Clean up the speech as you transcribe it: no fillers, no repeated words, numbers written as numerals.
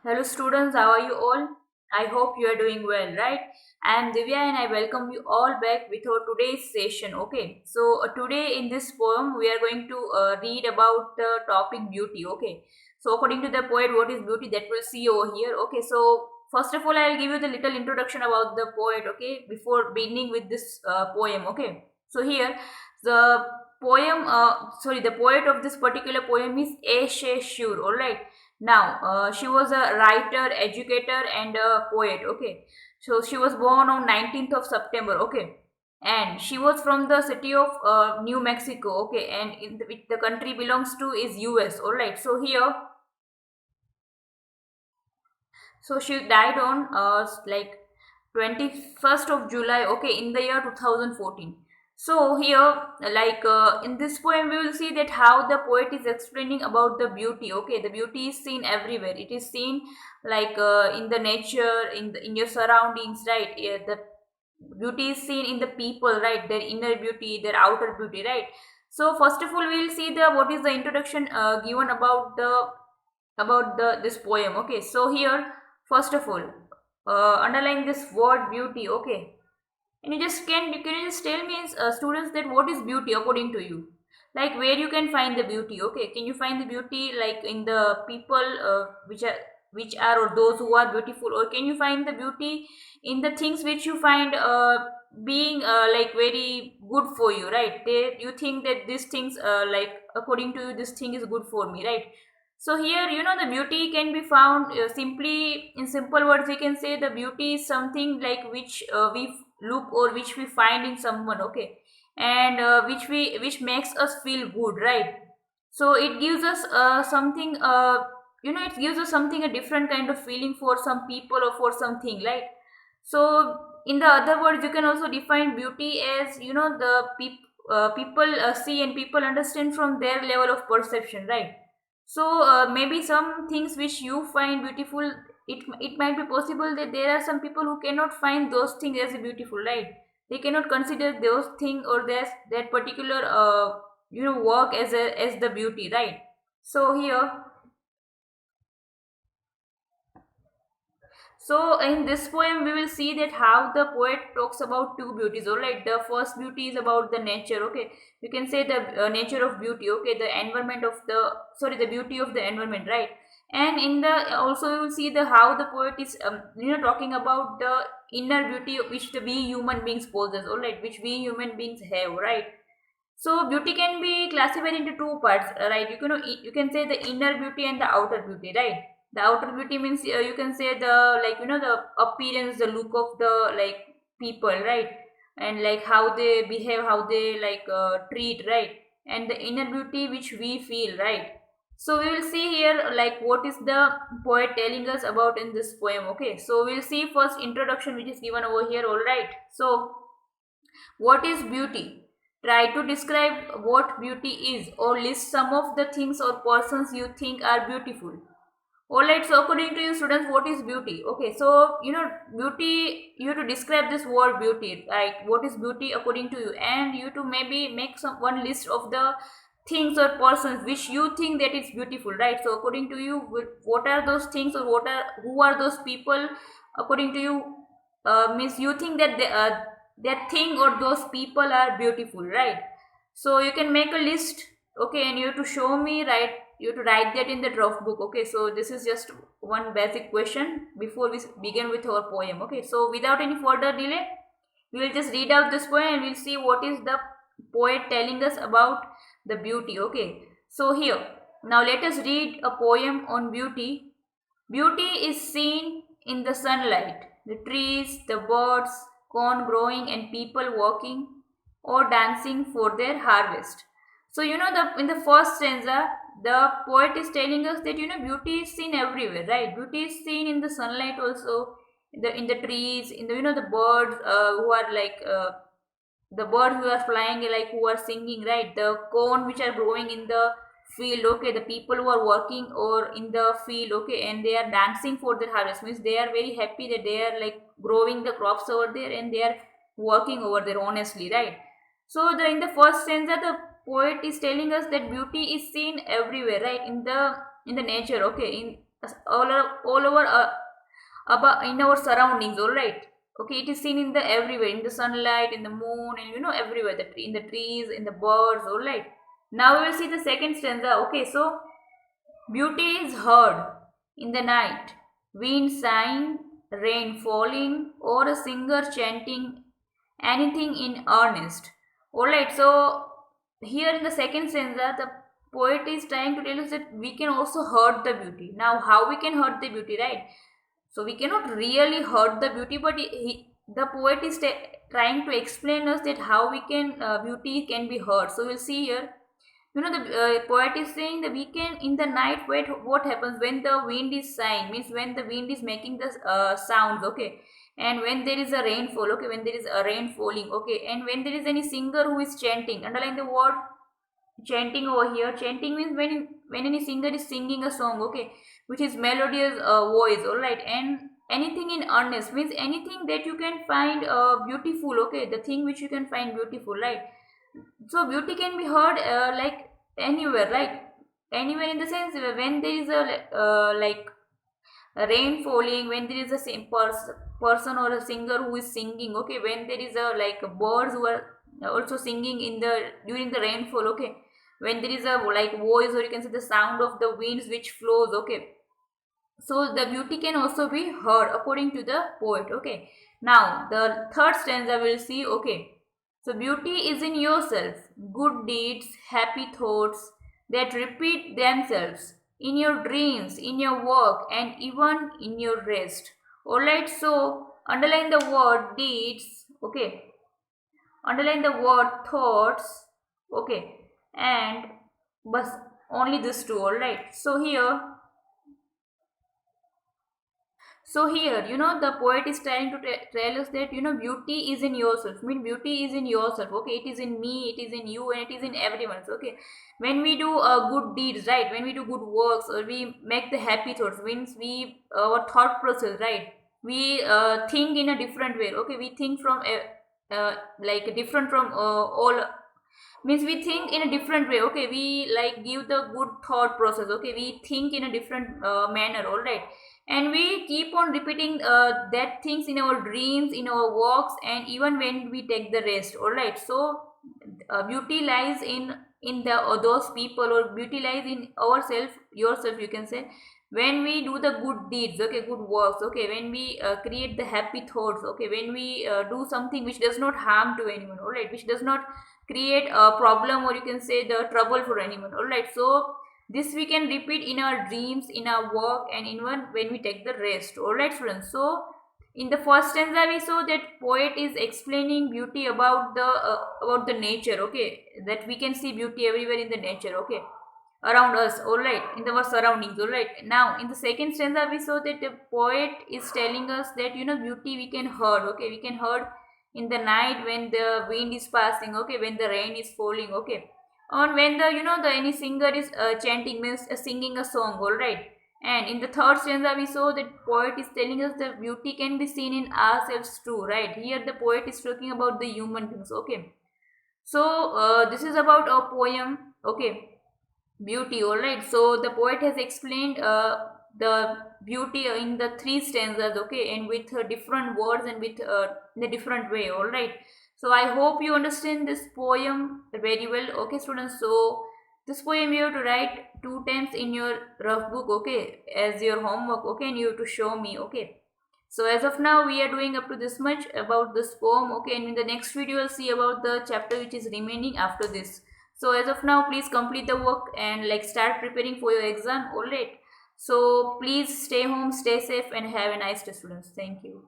Hello students, how are you all? I hope you are doing well, right? I am Divya and I welcome you all back with our today's session. Okay, so today in this poem we are going to read about the topic beauty. Okay, so according to the poet, what is beauty that we'll see over here. Okay, so first of all, I'll give you the little introduction about the poet. Okay, before beginning with this poem. Okay, so here the the poet of this particular poem is A. Shure. All right. Now, she was a writer, educator, and a poet. Okay, so she was born on 19th of September. Okay, and she was from the city of New Mexico. Okay, and which the country belongs to is US. All right, so here, so she died on 21st of July. Okay, in the year 2014. So here, in this poem, we will see that how the poet is explaining about the beauty. Okay, the beauty is seen everywhere. It is seen in the nature, in your surroundings, right? Yeah, the beauty is seen in the people, right? Their inner beauty, their outer beauty, right? So first of all, we will see the what is the introduction given about the this poem. Okay, so here first of all, underline this word beauty. Okay, and can you just tell me, students, that what is beauty according to you? Like where you can find the beauty? Okay, can you find the beauty like in the people which are or those who are beautiful, or can you find the beauty in the things which you find being like very good for you, right? You think that these things like according to you this thing is good for me, right? So here, the beauty can be found simply in simple words. We can say the beauty is something like which we look or which we find in someone. Okay, and which makes us feel good, right? So it gives us something. It gives us something, a different kind of feeling for some people or for something, right? So in the other words, you can also define beauty as people see and people understand from their level of perception, right? So maybe some things which you find beautiful, it might be possible that there are some people who cannot find those things as beautiful, right? They cannot consider those thing or that particular work as the beauty, right? So here, so in this poem, we will see that how the poet talks about two beauties. All right, the first beauty is about the nature. Okay, you can say the nature of beauty. Okay, the environment of the beauty of the environment, right? And in the also you will see the how the poet is talking about the inner beauty which the we human beings possess. All right, which we human beings have, right? So beauty can be classified into two parts, right? You can say the inner beauty and the outer beauty, right? The outer beauty means you can say the appearance, the look of the like people, right? And like how they behave, how they treat, right? And the inner beauty which we feel, right? So we will see here like what is the poet telling us about in this poem. Okay, so we'll see first introduction which is given over here. All right. So what is beauty? Try to describe what beauty is or list some of the things or persons you think are beautiful. Alright, so according to you students, what is beauty? Okay, so beauty, you have to describe this word beauty, like what is beauty according to you, and you to maybe make some one list of the things or persons which you think that is beautiful, right? So according to you, what are those things or who are those people according to you, means you think that that thing or those people are beautiful, right? So you can make a list. Okay, and you have to show me, right? You have to write that in the draft book. Okay, so this is just one basic question before we begin with our poem. Okay, so without any further delay, we will just read out this poem and we'll see what is the poet telling us about the beauty. Okay, so here, now let us read a poem on beauty. Beauty is seen in the sunlight, the trees, the birds, corn growing, and people walking or dancing for their harvest. So the in the first stanza, the poet is telling us that beauty is seen everywhere, right? Beauty is seen in the sunlight also, in the trees, in the birds who are the birds who are flying, like who are singing, right? The corn which are growing in the field. Okay, the people who are working or in the field. Okay, and they are dancing for their harvest, means they are very happy that they are like growing the crops over there and they are working over there honestly, right? So in the first stanza, the poet is telling us that beauty is seen everywhere, right? In the nature. Okay, in all over about in our surroundings, all right. Okay, it is seen in the everywhere, in the sunlight, in the moon, and everywhere, in the trees, in the birds, all right. Now we will see the second stanza. Okay, so beauty is heard in the night, wind sighing, rain falling, or a singer chanting anything in earnest. Alright, so here in the second stanza, the poet is trying to tell us that we can also hurt the beauty. Now, how we can hurt the beauty, right? So we cannot really hurt the beauty, but the poet is trying to explain us that how we can beauty can be hurt. So we'll see here. The poet is saying that we can in the night. Wait, what happens when the wind is sighing? Means when the wind is making the sounds. Okay, and when there is a rainfall. Okay, when there is a rain falling. Okay, and when there is any singer who is chanting. Underline the word chanting over here. Chanting means when any singer is singing a song, okay, which is melodious voice, all right. And anything in earnest means anything that you can find beautiful, okay, the thing which you can find beautiful, right. So beauty can be heard like anywhere, right, anywhere, in the sense when there is a like a rain falling, when there is a same person or a singer who is singing, okay, when there is a like birds who are also singing in the during the rainfall, okay, when there is a like voice, or you can say the sound of the winds which flows, okay, so the beauty can also be heard according to the poet, okay. Now the third stanza will see, okay, so beauty is in yourself, good deeds, happy thoughts that repeat themselves in your dreams, in your work, and even in your rest. Alright, so underline the word deeds, okay, underline the word thoughts, okay, and but only this two, alright. So here, the poet is trying to tell us that, beauty is in yourself. I mean, beauty is in yourself. Okay, it is in me, it is in you, and it is in everyone's. Okay, when we do good deeds, right? When we do good works, or we make the happy thoughts, means we our thought process, right? We think in a different way. Okay, we think from like different from all, means we think in a different way, okay, we like give the good thought process, okay, we think in a different manner, all right, and we keep on repeating that things in our dreams, in our walks, and even when we take the rest, all right. So beauty lies in the those people, or beauty lies in ourself, yourself, you can say, when we do the good deeds, okay, good works, okay, when we create the happy thoughts, okay, when we do something which does not harm to anyone, all right, which does not create a problem, or you can say the trouble for anyone, all right. So this we can repeat in our dreams, in our work, and even when we take the rest, all right, friends. So in the first stanza we saw that poet is explaining beauty about the nature, okay, that we can see beauty everywhere in the nature, okay, around us, all right, in our surroundings, all right. Now in the second stanza we saw that the poet is telling us that, beauty we can heard, okay, we can heard in the night when the wind is passing, okay, when the rain is falling, okay, or when the any singer is chanting, means singing a song, all right. And in the third stanza we saw that poet is telling us that beauty can be seen in ourselves too, right. Here the poet is talking about the human things, okay. So this is about a poem, okay, beauty, all right. So the poet has explained the beauty in the three stanzas, okay, and with different words, and with in a different way, all right. So I hope you understand this poem very well, okay, students. So this poem you have to write two times in your rough book, okay, as your homework, okay, and you have to show me, okay. So as of now we are doing up to this much about this poem, okay, and in the next video we'll see about the chapter which is remaining after this. So as of now please complete the work and like start preparing for your exam, alright. So please stay home, stay safe, and have a nice day, students. Thank you.